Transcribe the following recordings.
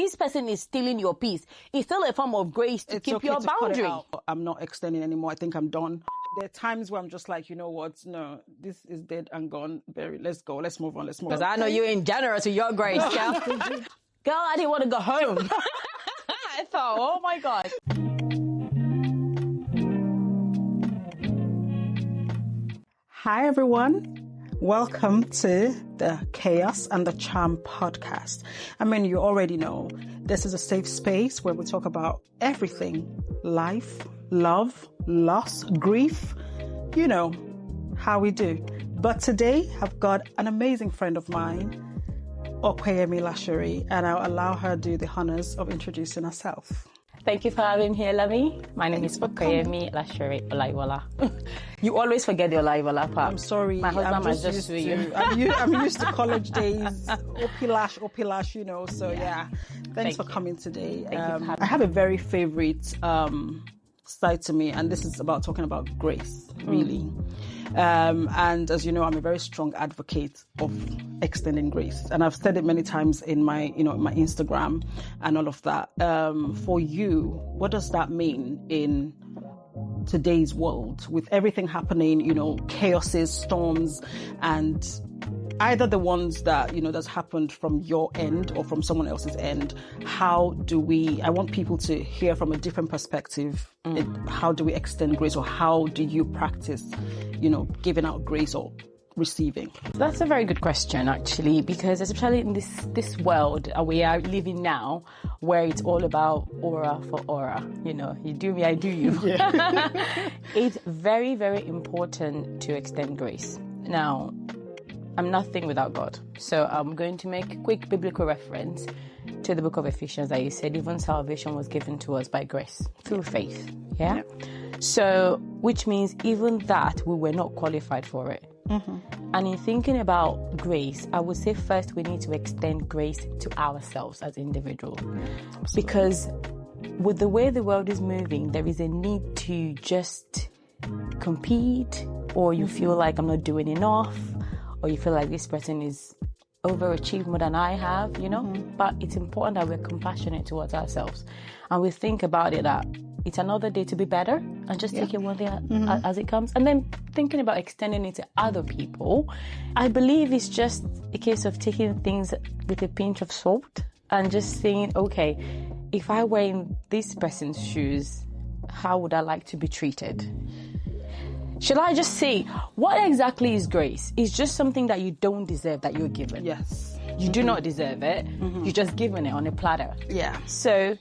this person is stealing your peace, it's still a form of grace to keep your boundary. I'm not extending anymore. I think I'm done. There are times where I'm just like, you know what? No, this is dead and gone. Buried. Let's go. Let's move on. Because I know you ain't generous with your grace, girl. Girl, I didn't want to go home. I thought, oh my gosh. Hi, everyone. Welcome to the Chaos and the Charm podcast. I mean, you already know this is a safe space where we talk about everything: life, love, loss, grief, you know, how we do. But today I've got an amazing friend of mine, Opeyemi Lashere, and I'll allow her to do the honors of introducing herself. Thank you for having me here, Lami. My name is Opeyemi Lashere Olaiwola. You always forget the Olaiwola part. I'm sorry. My husband might just sue you. I'm used to college days. Opilash, you know. So yeah. Thanks for coming today. I have a very favorite side to me, and this is about talking about grace, really. And as you know, I'm a very strong advocate of extending grace, and I've said it many times in my Instagram and all of that. For you, what does that mean in today's world with everything happening? Chaoses, storms, and either the ones that that's happened from your end or from someone else's end. How do we? I want people to hear from a different perspective. How do we extend grace, or how do you practice, giving out grace or receiving? That's a very good question, actually, because especially in this world we are living now, where it's all about aura for aura. You do me, I do you. Yeah. It's very, very important to extend grace. Now, I'm nothing without God. So I'm going to make a quick biblical reference to the book of Ephesians that you said even salvation was given to us by grace through faith. Yeah? So, which means even that we were not qualified for it. Mm-hmm. And in thinking about grace, I would say first we need to extend grace to ourselves as individuals. Absolutely. Because with the way the world is moving, there is a need to just compete, or you feel like I'm not doing enough, or you feel like this person is overachieved more than I have, Mm-hmm. But it's important that we're compassionate towards ourselves. And we think about it that it's another day to be better, and just take it one day as it comes. And then thinking about extending it to other people, I believe it's just a case of taking things with a pinch of salt and just saying, okay, if I were in this person's shoes, how would I like to be treated? Shall I just say, what exactly is grace? It's just something that you don't deserve that you're given. Yes. You do not deserve it. Mm-hmm. You're just given it on a platter. Yeah. So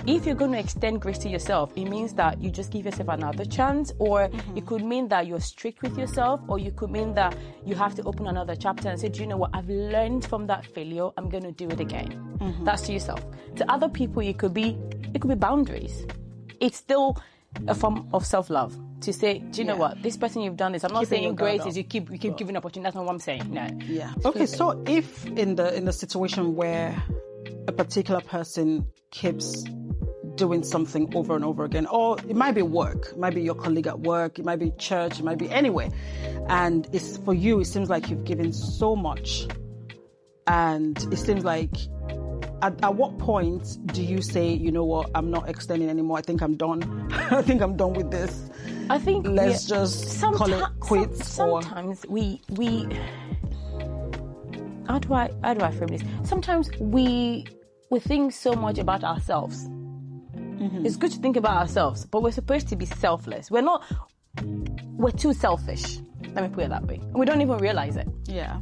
if you're going to extend grace to yourself, it means that you just give yourself another chance, or it could mean that you're strict with yourself, or you could mean that you have to open another chapter and say, do you know what? I've learned from that failure. I'm going to do it again. Mm-hmm. That's to yourself. To other people, it could be boundaries. It's still a form of self-love. To say, do you know what? This person, you've done this. I'm not saying grace is you keep giving opportunity. That's not what I'm saying. No. Yeah. Okay. So if in the situation where a particular person keeps doing something over and over again, or it might be work, it might be your colleague at work, it might be church, it might be anywhere, and it's for you, it seems like you've given so much, and it seems like at what point do you say, you know what, I'm not extending anymore, I think I'm done. I think I'm done with this. I think let's just call it quits. Sometimes we how do I frame this? Sometimes we think so much about ourselves. Mm-hmm. It's good to think about ourselves, but we're supposed to be selfless. We're too selfish. Let me put it that way. We don't even realize it. Yeah.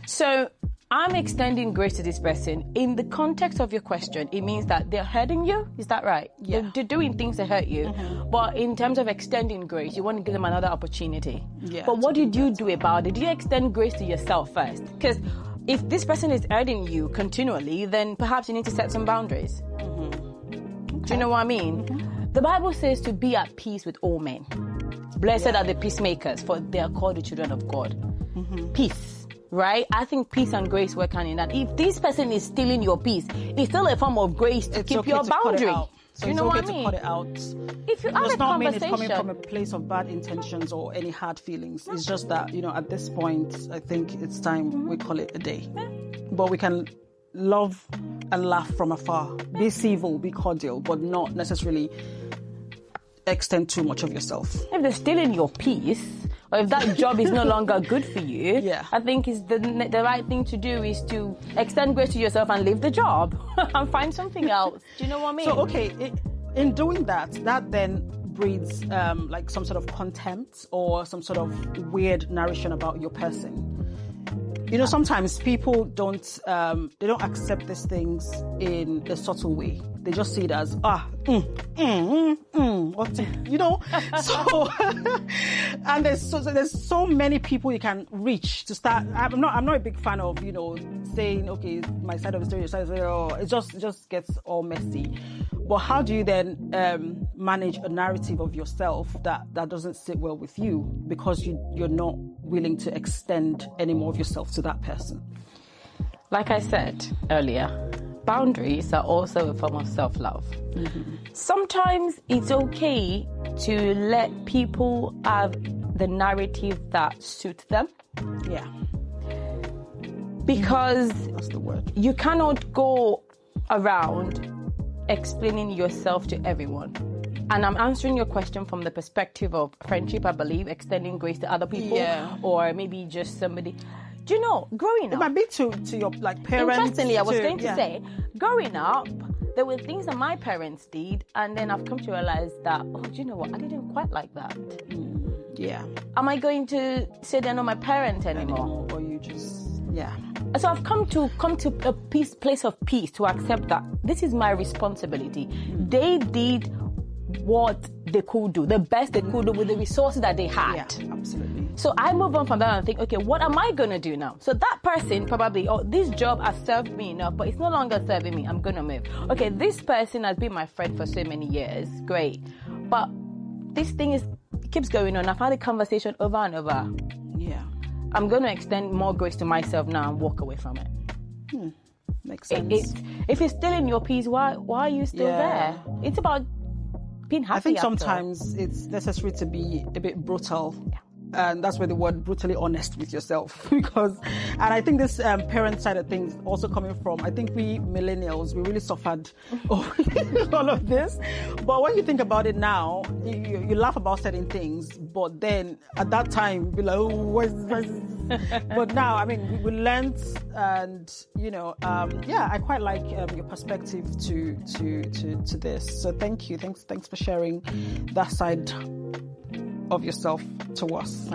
So I'm extending grace to this person. In the context of your question, it means that they're hurting you. Is that right? Yeah. They're doing things to hurt you. Mm-hmm. But in terms of extending grace, you want to give them another opportunity. Yeah, but what did you do about it? Do you extend grace to yourself first? Because if this person is hurting you continually, then perhaps you need to set some boundaries. Mm-hmm. Okay. Do you know what I mean? Mm-hmm. The Bible says to be at peace with all men. Blessed are the peacemakers, for they are called the children of God. Mm-hmm. Peace. Right? I think peace and grace work hand in hand. If this person is stealing your peace, it's still a form of grace to keep your boundary. So you know what I mean? To cut it out. If you have a conversation, does not mean it's coming from a place of bad intentions or any hard feelings. It's just that, at this point, I think it's time we call it a day. But we can love and laugh from afar. Be civil, be cordial, but not necessarily extend too much of yourself. If they're stealing your peace, or if that job is no longer good for you, I think is the right thing to do is to extend grace to yourself and leave the job and find something else. Do you know what I mean? So, okay, in doing that then breeds like some sort of contempt or some sort of weird narration about your person. You know, sometimes people don't accept these things in a subtle way. They just see it as what, you know. So and there's so many people you can reach to start. I'm not a big fan of, you know, saying, okay, my side of the story, your side of the story. Oh, it just gets all messy. But how do you then manage a narrative of yourself that doesn't sit well with you because you're not willing to extend any more of yourself to that person? Like I said earlier, boundaries are also a form of self-love. Mm-hmm. Sometimes it's okay to let people have the narrative that suits them. Yeah. Because that's the word. You cannot go around explaining yourself to everyone. And I'm answering your question from the perspective of friendship, I believe, extending grace to other people, or maybe just somebody. Do you know, growing up, it might be to your like parents. Interestingly, I was going to say, growing up, there were things that my parents did, and then I've come to realize that, oh, do you know what? I didn't quite like that. Yeah. Am I going to say they're not my parent anymore? Or you just So I've come to a place of peace to accept that this is my responsibility. They did what they could do, the best they could do with the resources that they had. Yeah, absolutely. So I move on from that and think, okay, what am I going to do now? So that person probably, this job has served me enough, but it's no longer serving me. I'm going to move. Okay, this person has been my friend for so many years. Great. But this thing keeps going on. I've had a conversation over and over. Yeah. I'm going to extend more grace to myself now and walk away from it. Makes sense. If it's still in your peace, why are you still there? It's about being happy. I think sometimes it's necessary to be a bit brutal. Yeah. And that's where the word brutally honest with yourself. And I think this parent side of things also coming from, I think we millennials, we really suffered all of this. But when you think about it now, you laugh about certain things, but then at that time, you're like, oh, what's But now, I mean, we learned, and, you know, I quite like your perspective to this. So thank you. Thanks for sharing that side of yourself to us.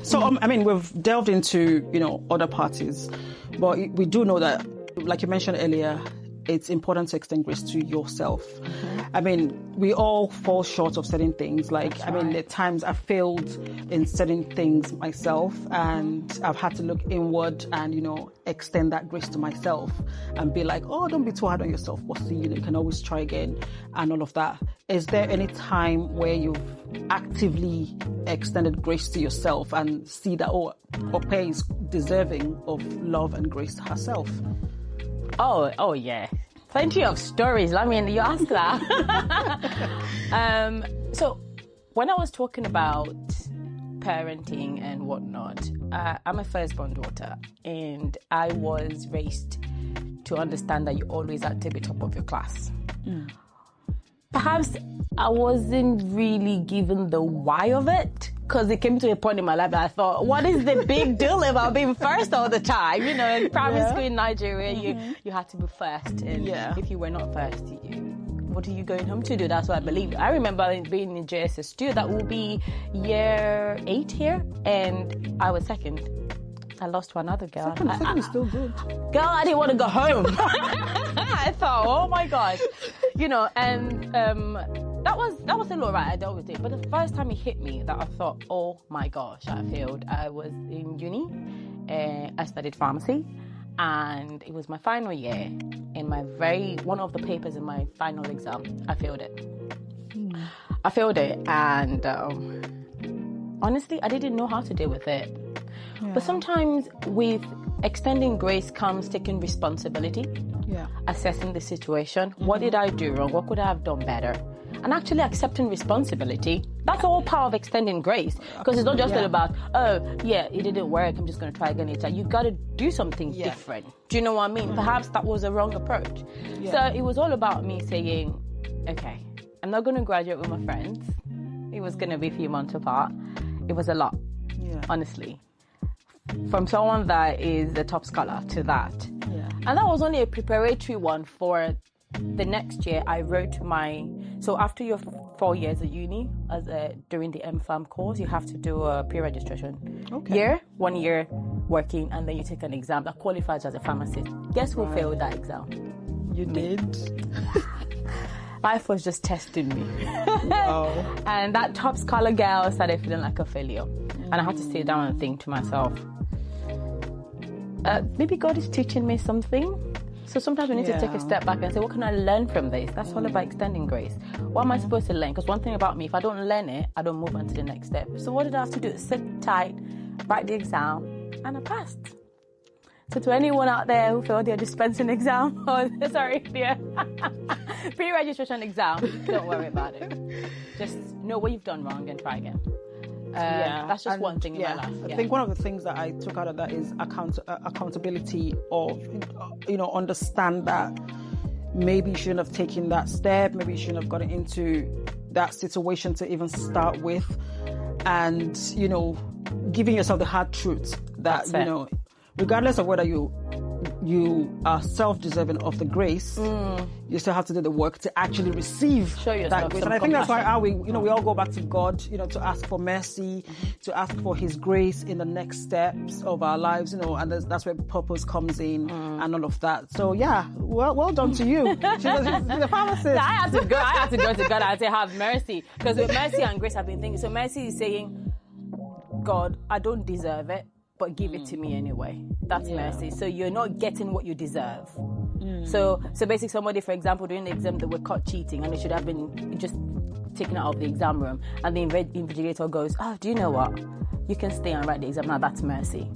So, I mean, we've delved into, you know, other parties, but we do know that, like you mentioned earlier, it's important to extend grace to yourself. Mm-hmm. I mean, we all fall short of certain things. Like, I mean, at times I've failed in certain things myself, and I've had to look inward and, you know, extend that grace to myself and be like, oh, don't be too hard on yourself, bossy. You know, you can always try again and all of that. Is there any time where you've actively extended grace to yourself and see that, oh, Ope is deserving of love and grace herself? Oh yeah. Plenty of stories. I mean, you asked that. So when I was talking about parenting and whatnot, I'm a firstborn daughter, and I was raised to understand that you always have to be top of your class. Perhaps I wasn't really given the why of it, because it came to a point in my life that I thought, what is the big deal about being first all the time? You know, in primary school in Nigeria, you had to be first. And if you were not first, what are you going home to do? That's what I believe. I remember being in JSS2, that will be year 8 here, and I was second. I lost to another girl. Second is still good. Girl, I didn't want to go home. I thought, oh my gosh. You know, and that was a little right. I dealt with it. But the first time it hit me that I thought, oh my gosh, I failed. I was in uni. I studied pharmacy. And it was my final year. In one of the papers in my final exam, I failed it. I failed it. And honestly, I didn't know how to deal with it. Yeah. But sometimes with extending grace comes taking responsibility, assessing the situation. What did I do wrong? What could I have done better? and actually accepting responsibility. That's all part of extending grace, because it's not just all about, oh yeah, it didn't work, I'm just going to try again later. You got to do something different. Do you know what I mean? Perhaps that was a wrong approach. So it was all about me saying, okay, I'm not going to graduate with my friends. It was going to be a few months apart. It was a lot, honestly, from someone that is a top scholar to that. And that was only a preparatory one for the next year. I wrote so after your 4 years of uni, during the MPharm course, you have to do a pre-registration year, 1 year working, and then you take an exam that qualifies as a pharmacist. Guess who failed that exam? You did? Life was just testing me. Wow. And that top scholar girl started feeling like a failure. And I had to sit down and think to myself, maybe God is teaching me something. So sometimes we need to take a step back and say, what can I learn from this? That's all about extending grace. What am I supposed to learn? Because one thing about me, if I don't learn it, I don't move on to the next step. So what did I have to do? Sit tight, write the exam, and I passed. So to anyone out there who failed their dispensing exam, their pre-registration exam, don't worry about it. Just know what you've done wrong and try again. That's just one thing in my life. I think one of the things that I took out of that is accountability of, understand that maybe you shouldn't have taken that step, maybe you shouldn't have gotten into that situation to even start with, and, giving yourself the hard truth that, regardless of whether you are self-deserving of the grace, you still have to do the work to actually receive that grace. And I think that's why we all go back to God, to ask for mercy, to ask for His grace in the next steps of our lives, and that's where purpose comes in and all of that. So well done to you. She's a pharmacist. I had to go to God and say, have mercy, because with mercy and grace I've been thinking. So mercy is saying, God, I don't deserve it, but give it to me anyway. That's mercy. So you're not getting what you deserve. So basically, somebody, for example, during the exam, they were caught cheating and they should have been just taken out of the exam room. And the invigilator goes, do you know what? You can stay and write the exam. Now that's mercy.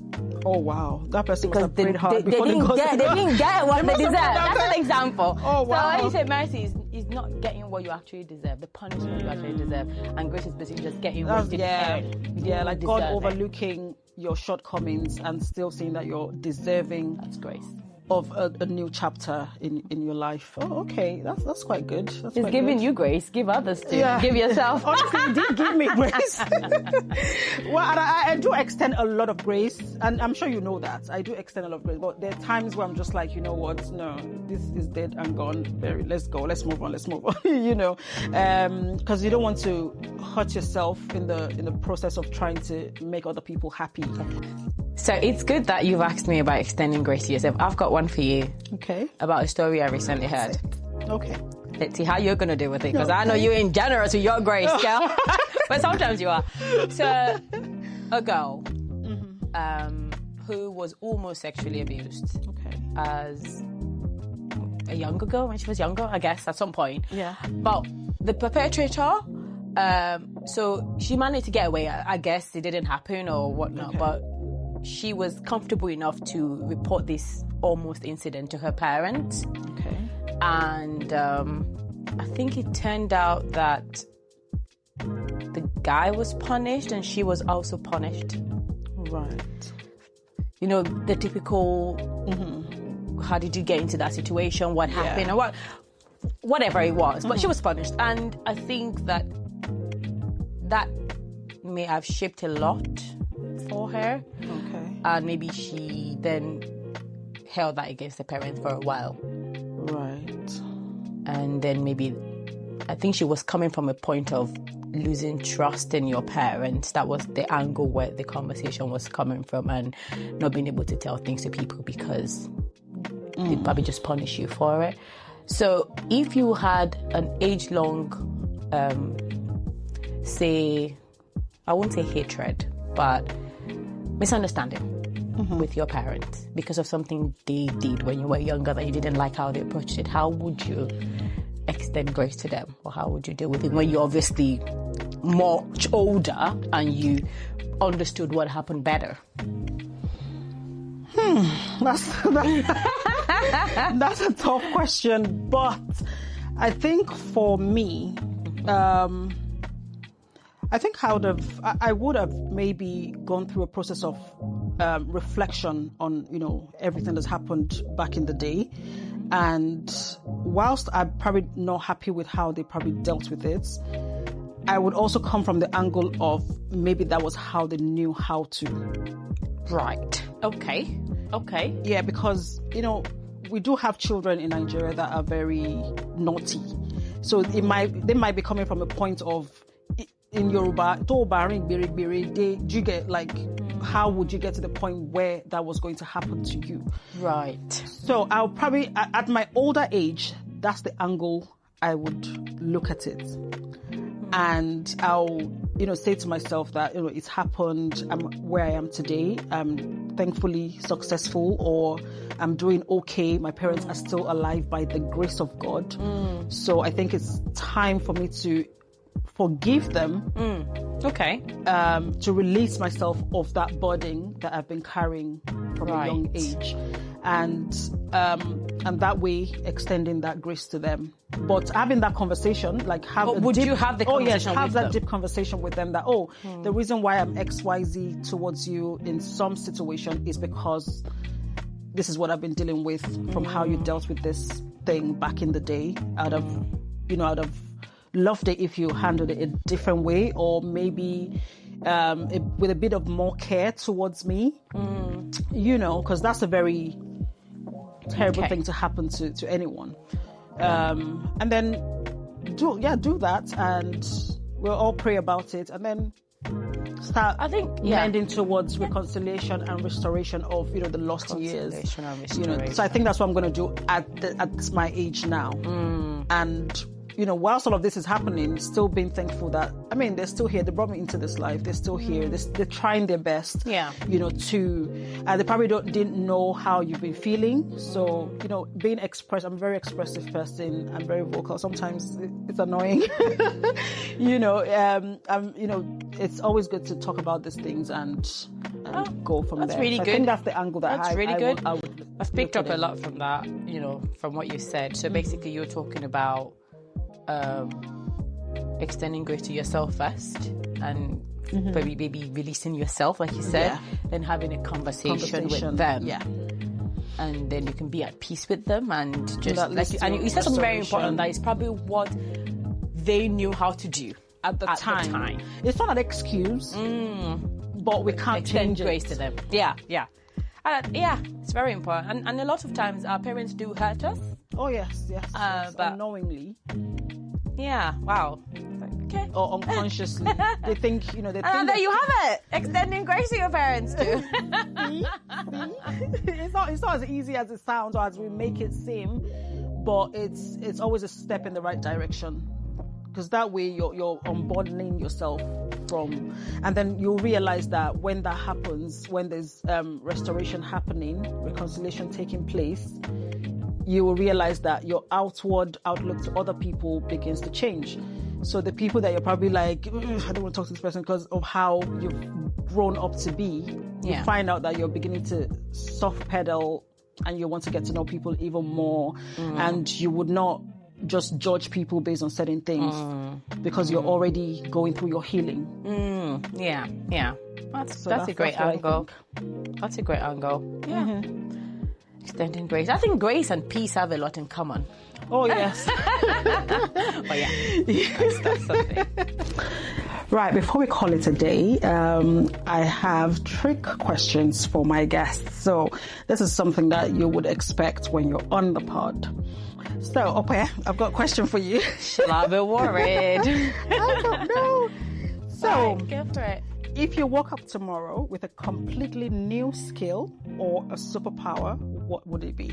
Oh, wow. That person must have prayed hard they didn't get what they deserve. That's an example. Oh, wow. So when you say mercy is not getting what you actually deserve, the punishment you actually deserve. And grace is basically just getting what you deserve. Yeah, like God overlooking your shortcomings and still seeing that you're deserving. That's grace. Of a new chapter in your life. Oh, okay. That's quite good. He's giving you grace. Give others too. Give yourself. Honestly, He did give me grace. Well, and I do extend a lot of grace, and I'm sure you know that. I do extend a lot of grace, but there are times where I'm just like, you know what? No, this is dead and gone. Let's go. Let's move on. Because you don't want to hurt yourself in the process of trying to make other people happy. So it's good that you've asked me about extending grace to yourself. I've got one for you. Okay. About a story I recently heard. Okay. Let's see how you're going to deal with it, because I know you're in generous with your grace, girl. But sometimes you are. So, a girl who was almost sexually abused as a younger girl, when she was younger, I guess, at some point. Yeah. But the perpetrator, so she managed to get away. I guess it didn't happen or whatnot, but she was comfortable enough to report this almost incident to her parents. Okay. And I think it turned out that the guy was punished and she was also punished. Right. The typical, how did you get into that situation? What happened? Or whatever it was. But she was punished. And I think that may have shaped a lot for her. Okay. And maybe she then held that against the parents for a while. Right. And then maybe, I think she was coming from a point of losing trust in your parents. That was the angle where the conversation was coming from, and not being able to tell things to people because they probably just punish you for it. So if you had an age-long, I won't say hatred, but misunderstanding with your parents because of something they did when you were younger that you didn't like how they approached it, how would you extend grace to them, or how would you deal with it when you're obviously much older and you understood what happened better? That's a tough question, but I think for me, I think I would have maybe gone through a process of reflection on, everything that's happened back in the day. And whilst I'm probably not happy with how they probably dealt with it, I would also come from the angle of maybe that was how they knew how to. Right. Okay. Yeah, because, we do have children in Nigeria that are very naughty. So they might be coming from a point of, in Yoruba, do you get how would you get to the point where that was going to happen to you? Right. So I'll probably, at my older age, that's the angle I would look at it. And I'll, say to myself that, it's happened, I'm where I am today. I'm thankfully successful, or I'm doing okay. My parents are still alive by the grace of God. So I think it's time for me to forgive them. Okay. To release myself of that burden that I've been carrying from a young age. And that way extending that grace to them. But having that conversation, would you have the conversation have with that them? deep conversation with them that, the reason why I'm XYZ towards you in some situation is because this is what I've been dealing with from how you dealt with this thing back in the day. Out of loved it if you handled it a different way, or maybe with a bit of more care towards me, because that's a very terrible thing to happen to anyone. And then do that, and we'll all pray about it, and then start mending towards reconciliation and restoration of the lost years. So I think that's what I'm going to do at my age now. And whilst all of this is happening, still being thankful that, they're still here. They brought me into this life. They're still here. They're trying their best, they probably didn't know how you've been feeling. So, being expressed, I'm a very expressive person. I'm very vocal. Sometimes it's annoying, it's always good to talk about these things and go from there. That's really good. I think that's the angle that That's really good. I've picked up a a lot from that, from what you said. So basically you're talking about extending grace to yourself first, and maybe releasing yourself, like you said, then having a conversation with them, and then you can be at peace with them, and just and you said something very important, that is probably what they knew how to do at the time. It's not an excuse, but we can't extend change grace to them. It's very important, and a lot of times our parents do hurt us. Oh yes, but unknowingly. Yeah. Wow. Okay. Or unconsciously, they think they. Think and there you have it. Extending grace to your parents too. See? It's not as easy as it sounds or as we make it seem, but it's always a step in the right direction. Because that way you're unburdening yourself from, and then you'll realize that when that happens, when there's restoration happening, reconciliation taking place, you will realize that your outward outlook to other people begins to change. So the people that you're probably like, I don't want to talk to this person because of how you've grown up to be, you find out that you're beginning to soft pedal and you want to get to know people even more, and you would not just judge people based on certain things because you're already going through your healing. Yeah. That's a great angle. That's a great angle. Yeah. Extending grace. I think grace and peace have a lot in common. Oh, yes. That's something. Right, before we call it a day, I have trick questions for my guests. So this is something that you would expect when you're on the pod. So, Ope, I've got a question for you. Shall I be worried? I don't know. So, go for it. If you woke up tomorrow with a completely new skill or a superpower, what would it be?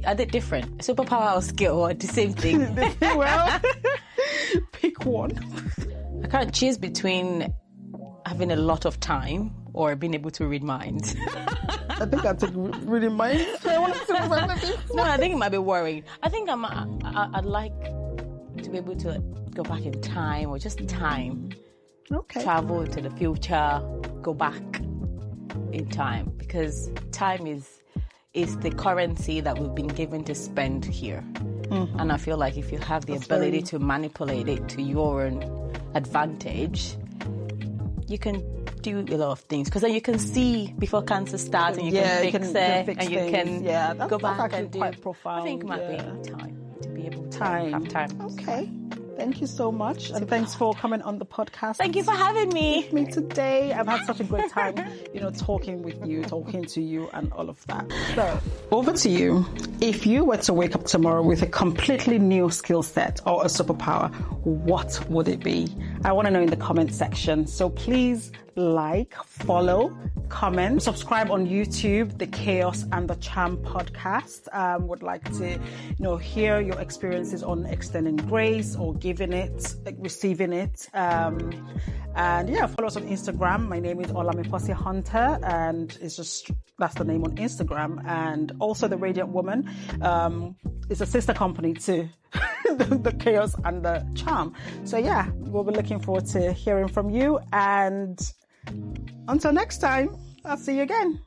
Are they different? A superpower or skill or the same thing? Well, pick one. I can't choose between having a lot of time or being able to read minds. I think I'll take reading minds. No, I think it might be worrying. I think I'd like to be able to go back in time, or just time. Okay. Travel to the future, go back in time, because time is the currency that we've been given to spend here. And I feel like if you have the ability to manipulate it to your own advantage, you can do a lot of things, because then you can see before cancer starts and you can fix it, and you can go back and do. Quite profound. I think it might be time to be able to have time. Okay. Thank you so much, and thanks for coming on the podcast. Thank you for having me. With me today. I've had such a great time, talking to you, and all of that. So, over to you. If you were to wake up tomorrow with a completely new skill set or a superpower, what would it be? I want to know in the comment section. So please like, follow, comment, subscribe on YouTube, the Chaos and the Charm podcast. Would like to, hear your experiences on extending grace or giving it, receiving it. And follow us on Instagram. My name is Olamiposi Hunter, and that's the name on Instagram. And also The Radiant Woman is a sister company to the Chaos and the Charm. So we'll be looking forward to hearing from you. And until next time, I'll see you again.